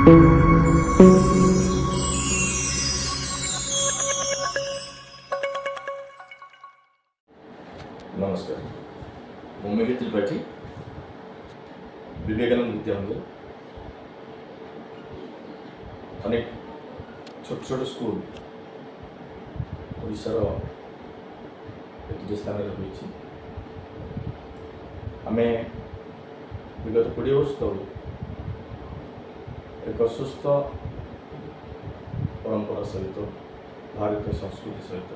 नमस्कार, ମୁଁ ମିହିର ତ୍ରିପାଠୀ, विवेकानंद विद्यामंदिर। अनेक छोट छोट स्कूल ओडिशार स्थान रही। आम विगत 20 वर्ष तक एक सुस्थ परंपरा सहित भारतीय संस्कृति सहित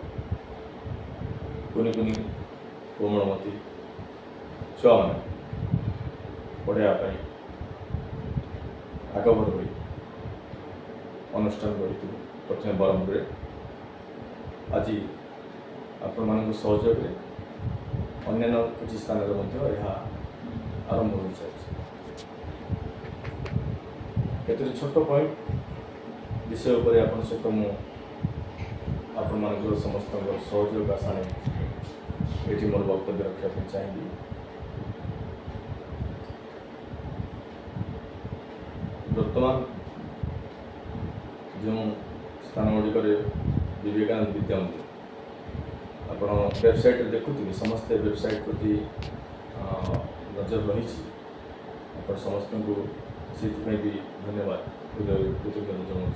कुनि कुनि कोमलमती छुआ मैंने पढ़ाई आगभर हो अनुष्ठान गढ़ी प्रथम ब्रह्मपुर आज आपण मान सहयोग अन्य किसी स्थान आरंभ हो चलती छोट पॉइंट विषय पर आप सहित आपण मान समस्त सहयोग आशा ये मोर वक्तव्य रखापी चाहिए। बर्तमान जो स्थान गुड़िक विवेकानंद विद्यामंदिर आप वेबसाइट देखुए समस्ते वेबसाइट प्रति नजर रही समस्त को से भी धन्यवाद कृतज्ञता जनाऊँ।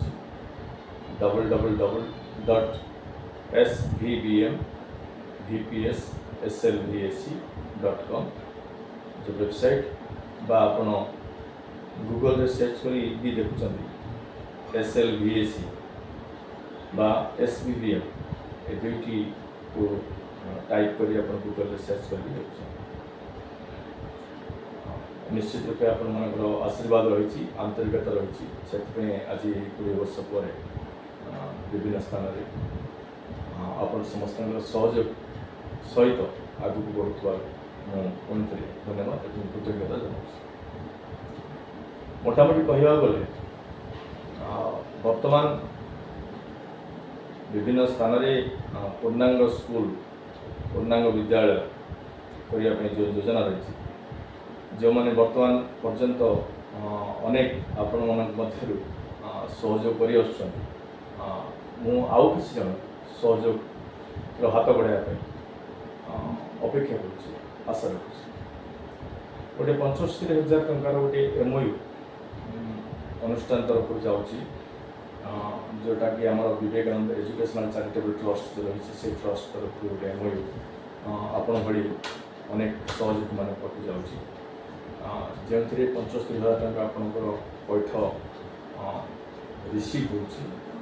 www.svbmvpsslvac.com जो वेबसाइट बा आपण गूगल रे सर्च करी भी देखुं SLVAC बा SVBM ए दुईटी को टाइप करी आपण गूगल रे सर्च करी देखुं। निश्चित रूपे आपण मानकर आशीर्वाद रही आंतरिकता रही से आज 20 वर्ष पर विभिन्न स्थान में आपण समस्त सहयोग सहित आगू बढ़ुवा मुझे धन्यवाद और कृतज्ञता जनाऊँ। मोटामोटी कहवा गले वर्तमान विभिन्न स्थान में पूर्णांग स्कूल पूर्णांग विद्यालय करने जो योजना रही जो मैंने वर्तमान पर्यंत अनेक आपण मान सहयोग कर आउ किसी जन सहयोग हाथ बढ़ाया अपेक्षा कर आशा रखुच्छी। गोटे 75,000 टंकार गोटे MOU अनुष्ठान तरफ जाऊँगी जोटा कि आम विवेकानंद एजुकेशनल चैरिटेबल ट्रस्ट जो रही से ट्रस्ट तरफ गोटे MOU आपण भली अनेक सहयोग मान पाक जाऊँगी जो 75,000 टंका आपंकर पैठ रिसीव हो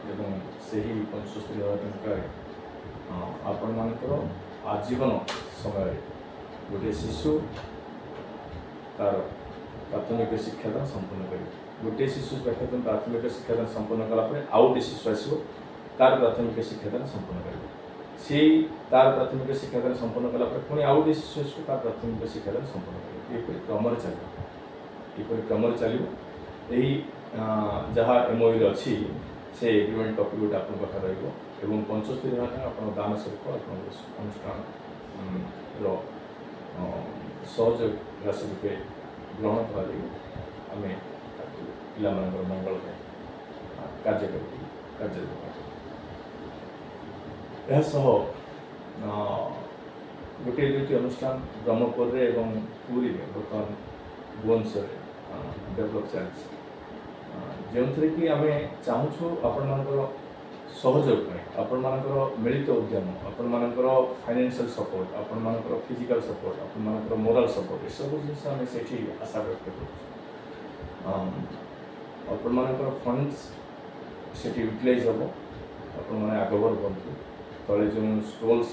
75,000 टंका आपण मानकर आजीवन समय गोटे शिशु तार प्राथमिक शिक्षादान संपन्न कर गोटे शिशु प्राथमिक शिक्षादान संपन्न कलापर आउ गोटे शिशु आसो तार प्राथमिक शिक्षादान संपन्न कर सी तार प्राथमिक शिक्षादान संपन्न कलापर पुणी आउ गोटे शिशु आसो तार प्राथमिक शिक्षादान संपन्न कर क्रम क्रम चलो यही जहाँ MOU अच्छी से एग्रीमेंट कपी गोटे आप पाखे रहा 75,000 टका आप दान स्वरूप अनुष्ठान सहयोग राशि रूपे ग्रहण कर पिला मंगल कार्य गोटे दुईटी अनुष्ठान ब्रह्मपुर एवं पुरी में बर्तमान भुवनेश्वर डेभलप चलती जो थी कि आम चाहूँ आपण मानकर सहयोग आपण मानकर मिलित उद्यम आपण मानकर फाइनेंशियल सपोर्ट आपण मानकर फिजिकल सपोर्ट आपण मानकर मोरल सपोर्ट ये सब जिन आम से आशा व्यक्त कर आपण मानकर फंड्स से यूटिलाइज हम आपण मैंने आगभर बनतु तले जो स्टॉल्स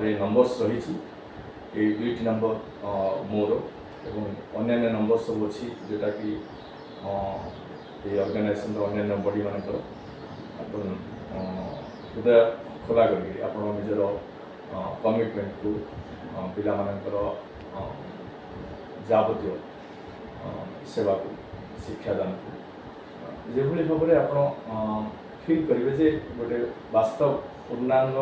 रे नंबर्स रही दुईटी नंबर मोर एवं अन्य नंबर सब अच्छी जोटा कि ये ऑर्गेनाइजेशन अन्य बॉडी मानकर हृदय खोला करके आपण निजर कमिटमेंट को पिला मानकर जावतीय सेवा को शिक्षादान को जो भाव में आप फिल करेंगे जे गोटे वास्तव पूर्णांग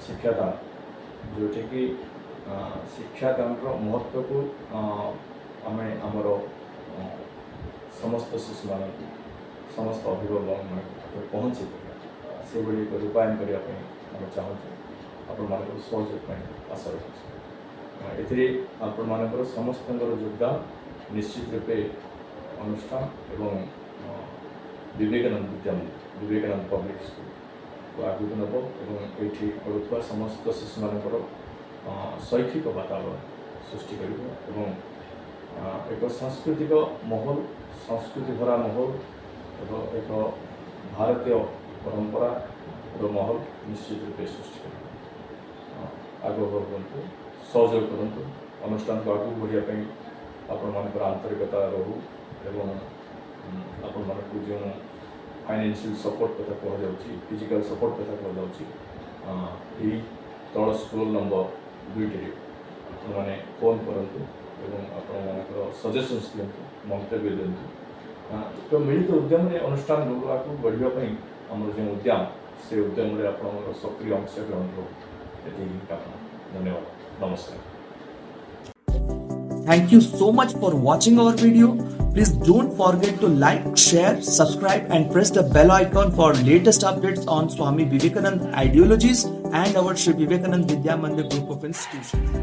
शिक्षादान जोटि कि शिक्षादान महत्व को आम आमर समस्त शिशु मान समस्त अभिभावक मान पहुँचे से एक रूपायन करने आम चाहूँ आपण मान सहयोग आशा रखुच्छे आपण मान समस्त योगदान निश्चित रूपे अनुष्ठान एवं विवेकानंद विद्यामंदिर विवेकानंद पब्लिक स्कूल को आगे नब और ये पढ़ुवा समस्त शिशु मान शैक्षिक वातावरण सृष्टि कर एक सांस्कृतिक माहौल संस्कृति भरा माहौल और एक भारतीय परंपरा माहौल निश्चित रूपे सृष्टि कर आगे बढ़ु सहयोग करूँ अनुष्ठान को आगे बढ़ापी आपण मान आंतरिकता रहू एवं आपण मान जो फाइनेंशियल सपोर्ट कथा कह फिजिकल सपोर्ट कथा कह तल स्कूल नंबर 2 मैंने फोन करूँ आपण सजेशन्स दिंतु मंतव्य दिंतु तो मिलित उद्यम अनुष्ठान आगे बढ़ापी आम जो उद्यम से उद्यम आप सक्रिय अंशग्रहण करूँ धन्यवाद नमस्कार. Thank you so much for watching our video. Please don't forget to like, share, subscribe and press the bell icon for latest updates on Swami Vivekananda ideologies and our Sri Vivekananda Vidya Mandir group of institutions.